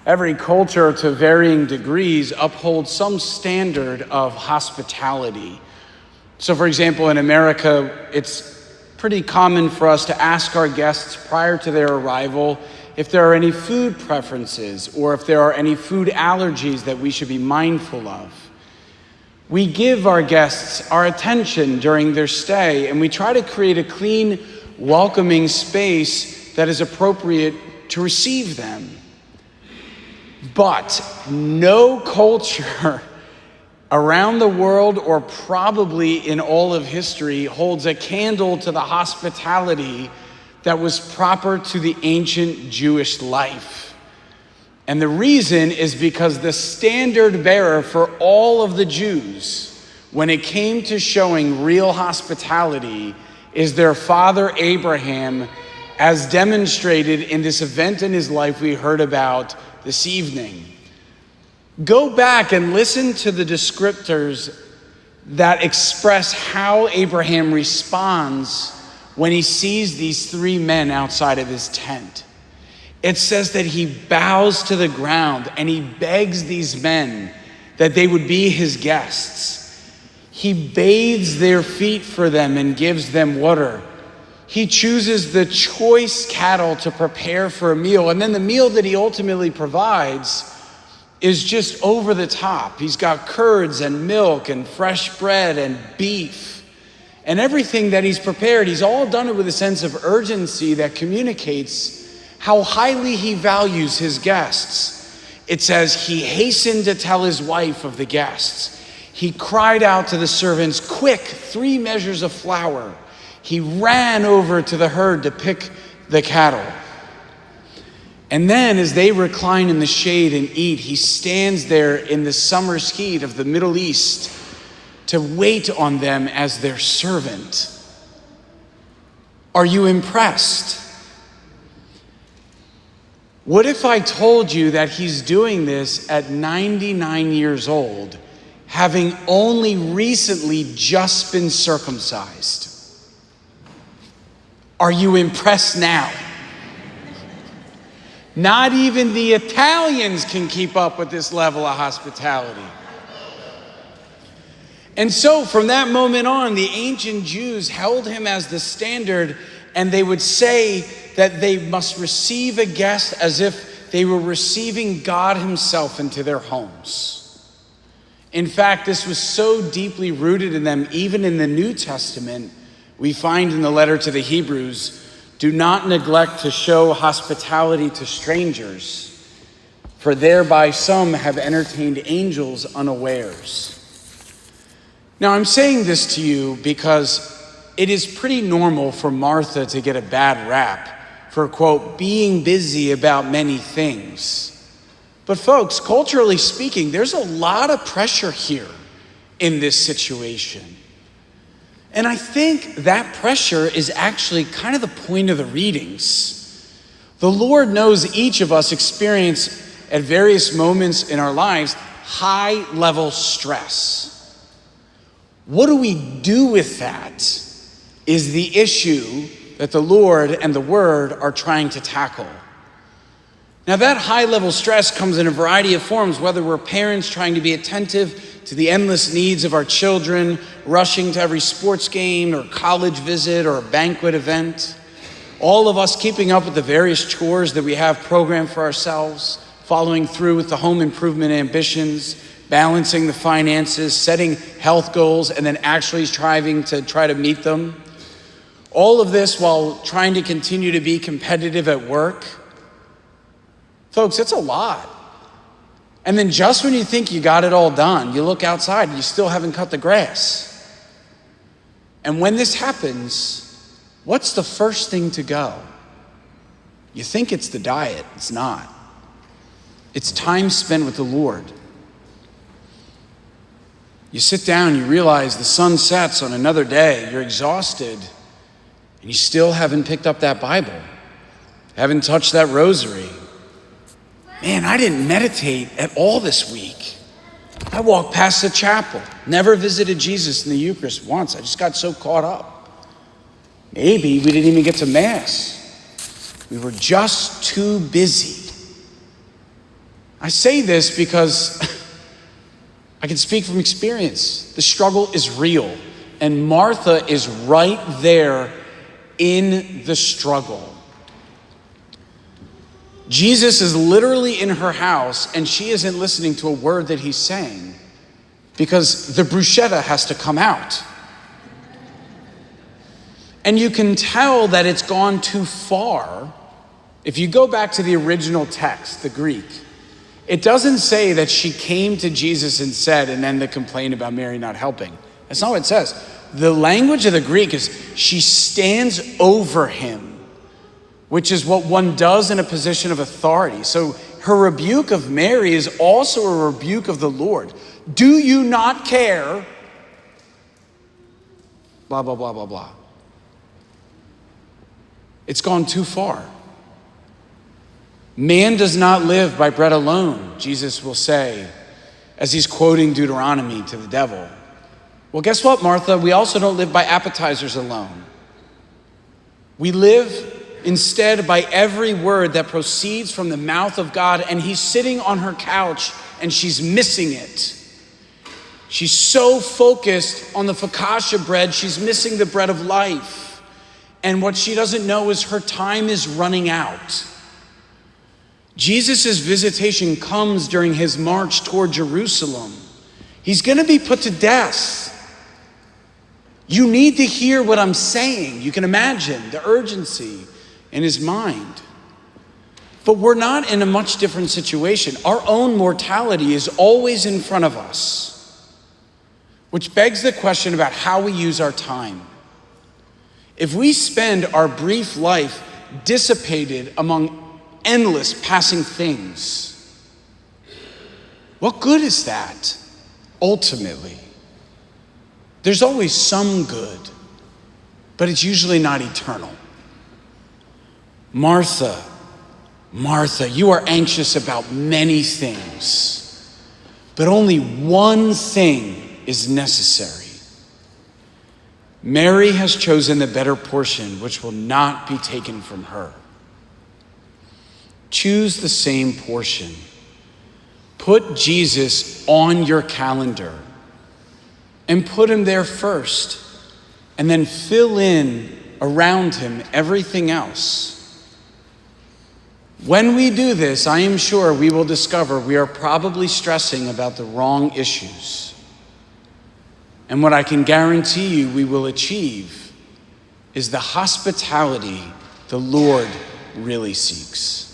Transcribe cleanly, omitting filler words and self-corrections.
Every culture, to varying degrees, upholds some standard of hospitality. So, for example, in America, it's pretty common for us to ask our guests prior to their arrival if there are any food preferences or if there are any food allergies that we should be mindful of. We give our guests our attention during their stay, and we try to create a clean, welcoming space that is appropriate to receive them. But no culture around the world, or probably in all of history, holds a candle to the hospitality that was proper to the ancient Jewish life. And the reason is because the standard bearer for all of the Jews, when it came to showing real hospitality, is their father Abraham, as demonstrated in this event in his life we heard about this evening. Go back and listen to the descriptors that express how Abraham responds when he sees these three men outside of his tent. It says that he bows to the ground and he begs these men that they would be his guests. He bathes their feet for them and gives them water. He chooses the choice cattle to prepare for a meal, and then the meal that he ultimately provides is just over the top. He's got curds and milk and fresh bread and beef. And everything that he's prepared, he's all done it with a sense of urgency that communicates how highly he values his guests. It says he hastened to tell his wife of the guests. He cried out to the servants, "Quick, 3 measures of flour." He ran over to the herd to pick the cattle. And then as they recline in the shade and eat, he stands there in the summer's heat of the Middle East to wait on them as their servant. Are you impressed? What if I told you that he's doing this at 99 years old, having only recently just been circumcised? Are you impressed now? Not even the Italians can keep up with this level of hospitality. And so from that moment on, the ancient Jews held him as the standard, and they would say that they must receive a guest as if they were receiving God himself into their homes. In fact, this was so deeply rooted in them, even in the New Testament, we find in the letter to the Hebrews, "Do not neglect to show hospitality to strangers, for thereby some have entertained angels unawares." Now, I'm saying this to you because it is pretty normal for Martha to get a bad rap for, quote, being busy about many things. But folks, culturally speaking, there's a lot of pressure here in this situation. And I think that pressure is actually kind of the point of the readings. The Lord knows each of us experience at various moments in our lives high-level stress. What do we do with that is the issue that the Lord and the Word are trying to tackle. Now, that high-level stress comes in a variety of forms, whether we're parents trying to be attentive to the endless needs of our children, rushing to every sports game or college visit or a banquet event. All of us keeping up with the various chores that we have programmed for ourselves, following through with the home improvement ambitions, balancing the finances, setting health goals, and then actually striving to try to meet them. All of this while trying to continue to be competitive at work. Folks, it's a lot. And then just when you think you got it all done, you look outside and you still haven't cut the grass. And when this happens, what's the first thing to go? You think it's the diet. It's not. It's time spent with the Lord. You sit down, you realize the sun sets on another day, you're exhausted, and you still haven't picked up that Bible, haven't touched that rosary. Man, I didn't meditate at all this week. I walked past the chapel, never visited Jesus in the Eucharist once. I just got so caught up. Maybe we didn't even get to Mass. We were just too busy. I say this because I can speak from experience. The struggle is real, and Martha is right there in the struggle. Jesus is literally in her house, and she isn't listening to a word that he's saying because the bruschetta has to come out. And you can tell that it's gone too far. If you go back to the original text, the Greek, it doesn't say that she came to Jesus and said, and then the complaint about Mary not helping. That's not what it says. The language of the Greek is she stands over him, which is what one does in a position of authority. So her rebuke of Mary is also a rebuke of the Lord. Do you not care? Blah, blah, blah, blah, blah. It's gone too far. Man does not live by bread alone, Jesus will say, as he's quoting Deuteronomy to the devil. Well, guess what, Martha? We also don't live by appetizers alone. We live instead by every word that proceeds from the mouth of God, and he's sitting on her couch and she's missing it. She's so focused on the focaccia bread, she's missing the bread of life. And what she doesn't know is her time is running out. Jesus' visitation comes during his march toward Jerusalem. He's going to be put to death. You need to hear what I'm saying. You can imagine the urgency in his mind. But we're not in a much different situation. Our own mortality is always in front of us, which begs the question about how we use our time. If we spend our brief life dissipated among endless passing things, what good is that ultimately? There's always some good, but it's usually not eternal. Martha, Martha, you are anxious about many things, but only one thing is necessary. Mary has chosen the better portion, which will not be taken from her. Choose the same portion. Put Jesus on your calendar and put him there first, and then fill in around him everything else. When we do this, I am sure we will discover we are probably stressing about the wrong issues. And what I can guarantee you we will achieve is the hospitality the Lord really seeks.